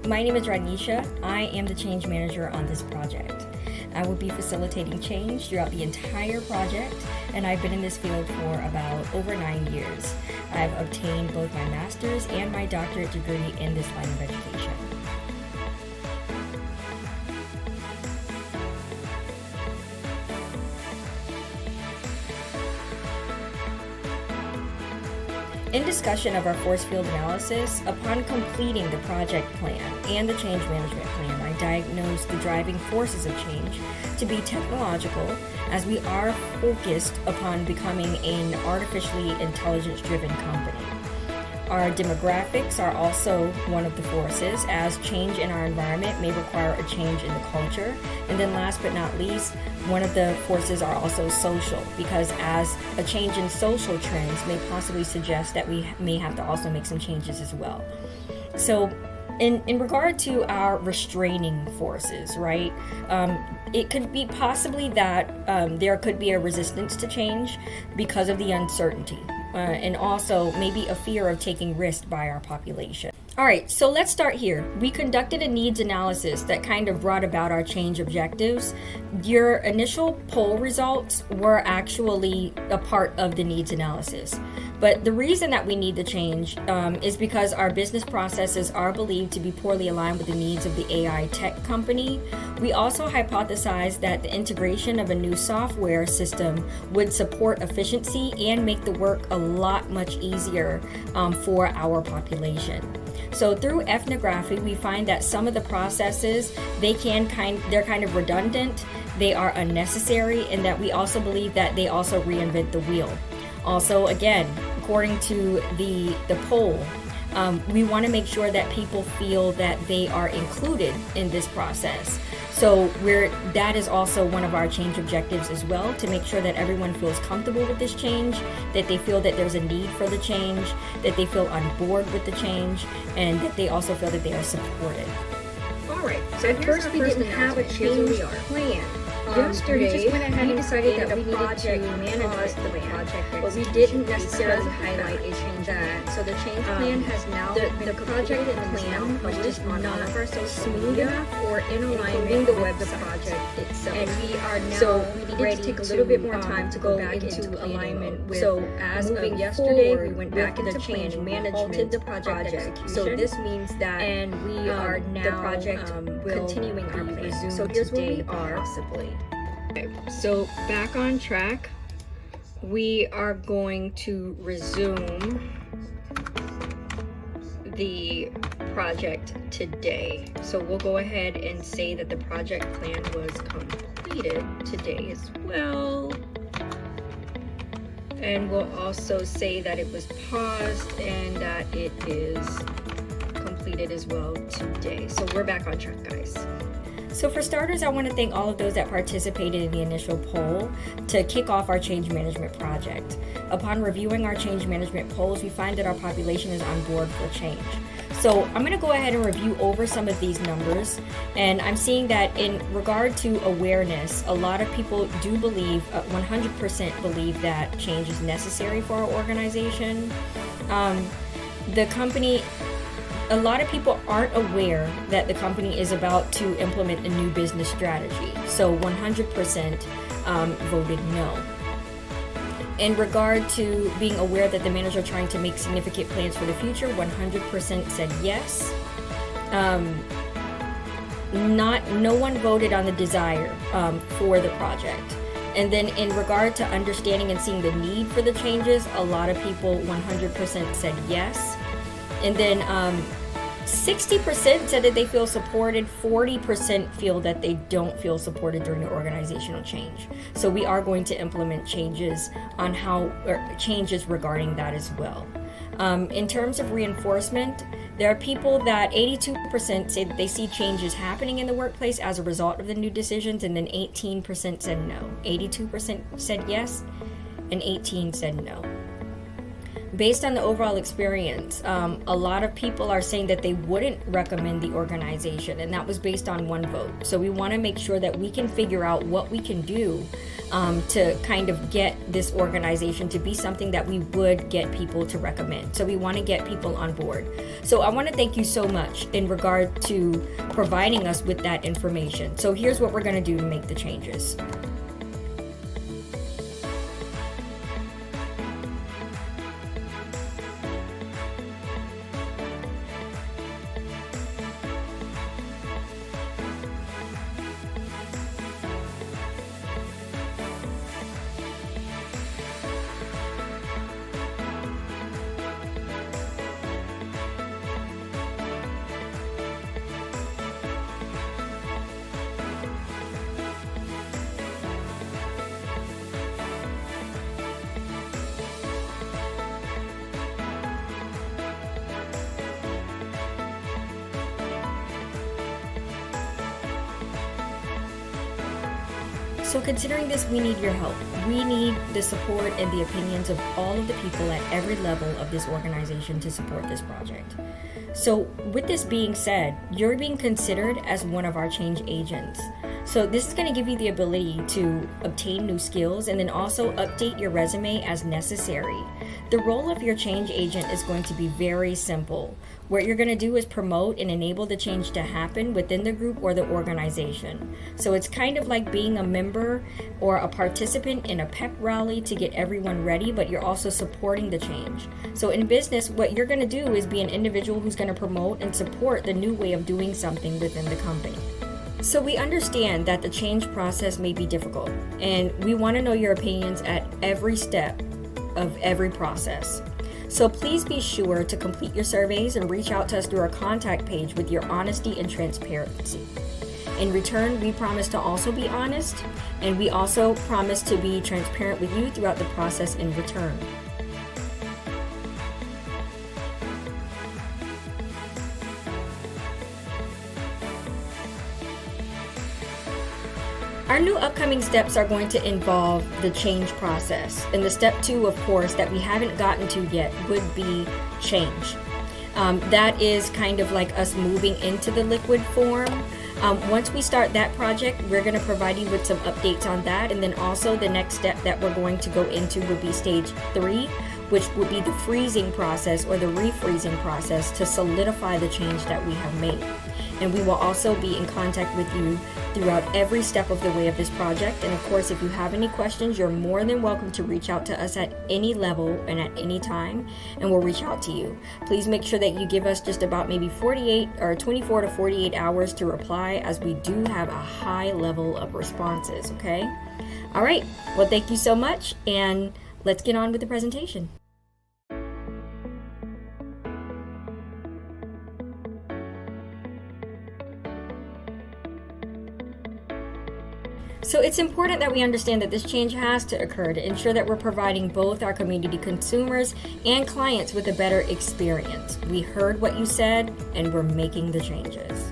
My name is Ranisha. I am the change manager on this project. I will be facilitating change throughout the entire project, and I've been in this field for about over 9 years. I've obtained both my master's and my doctorate degree in this line of education. In discussion of our force field analysis, upon completing the project plan and the change management plan, I diagnosed the driving forces of change to be technological, as we are focused upon becoming an artificially intelligence-driven company. Our demographics are also one of the forces, as change in our environment may require a change in the culture. And then last but not least, one of the forces are also social, because as a change in social trends may possibly suggest that we may have to also make some changes as well. So in regard to our restraining forces, right, it could be possibly that there could be a resistance to change because of the uncertainty. And also maybe a fear of taking risks by our population. All right, so let's start here. We conducted a needs analysis that kind of brought about our change objectives. Your initial poll results were actually a part of the needs analysis. But the reason that we need the change is because our business processes are believed to be poorly aligned with the needs of the AI tech company. We also hypothesized that the integration of a new software system would support efficiency and make the work a lot much easier for our population. So through ethnography, we find that some of the processes, they're kind of redundant, they are unnecessary, and that we also believe that they also reinvent the wheel. Also, again, according to the poll, we want to make sure that people feel that they are included in this process. So that is also one of our change objectives as well, to make sure that everyone feels comfortable with this change, that they feel that there's a need for the change, that they feel on board with the change, and that they also feel that they are supported. All right, so at first we didn't have a change plan. Yesterday, we decided that we needed to manage the project, but we didn't necessarily highlight a change plan. So the change plan has now the project plan was just not smooth enough or in alignment with the project itself. And we are now ready to take a little bit more time to go back into alignment with. So as of yesterday, we went back into change management, the project execution. So this means that, and we are now the project continuing our plan. So here's where we are. Possibly. Okay, so back on track, we are going to resume the project today. So we'll go ahead and say that the project plan was completed today as well. And we'll also say that it was paused and that it is completed as well today. So we're back on track, guys. So for starters, I want to thank all of those that participated in the initial poll to kick off our change management project. Upon reviewing our change management polls, we find that our population is on board for change. So I'm going to go ahead and review over some of these numbers, and I'm seeing that in regard to awareness, a lot of people do believe, 100% believe that change is necessary for our organization. The company, a lot of people aren't aware that the company is about to implement a new business strategy. So 100% voted no. In regard to being aware that the manager are trying to make significant plans for the future, 100% said yes. No one voted on the desire for the project. And then in regard to understanding and seeing the need for the changes, a lot of people 100% said yes. And then 60% said that they feel supported, 40% feel that they don't feel supported during the organizational change. So we are going to implement changes regarding that as well. In terms of reinforcement, there are people that 82% say that they see changes happening in the workplace as a result of the new decisions, and then 18% said no. 82% said yes, and 18% said no. Based on the overall experience, a lot of people are saying that they wouldn't recommend the organization, and that was based on one vote. So we want to make sure that we can figure out what we can do to kind of get this organization to be something that we would get people to recommend. So we want to get people on board. So I want to thank you so much in regard to providing us with that information. So here's what we're going to do to make the changes. So considering this, we need your help. We need the support and the opinions of all of the people at every level of this organization to support this project. So with this being said, you're being considered as one of our change agents. So this is going to give you the ability to obtain new skills and then also update your resume as necessary. The role of your change agent is going to be very simple. What you're going to do is promote and enable the change to happen within the group or the organization. So it's kind of like being a member or a participant in a pep rally to get everyone ready, but you're also supporting the change. So in business, what you're going to do is be an individual who's going to promote and support the new way of doing something within the company. So we understand that the change process may be difficult, and we want to know your opinions at every step of every process. So please be sure to complete your surveys and reach out to us through our contact page with your honesty and transparency. In return, we promise to also be honest, and we also promise to be transparent with you throughout the process in return. Our new upcoming steps are going to involve the change process. And the step 2, of course, that we haven't gotten to yet would be change. That is kind of like us moving into the liquid form. Once we start that project, we're going to provide you with some updates on that. And then also the next step that we're going to go into would be stage 3, which would be the freezing process or the refreezing process to solidify the change that we have made. And we will also be in contact with you throughout every step of the way of this project. And of course, if you have any questions, you're more than welcome to reach out to us at any level and at any time, and we'll reach out to you. Please make sure that you give us just about maybe 24 to 48 hours to reply, as we do have a high level of responses, okay? All right, well, thank you so much, and let's get on with the presentation. So it's important that we understand that this change has to occur to ensure that we're providing both our community consumers and clients with a better experience. We heard what you said, and we're making the changes.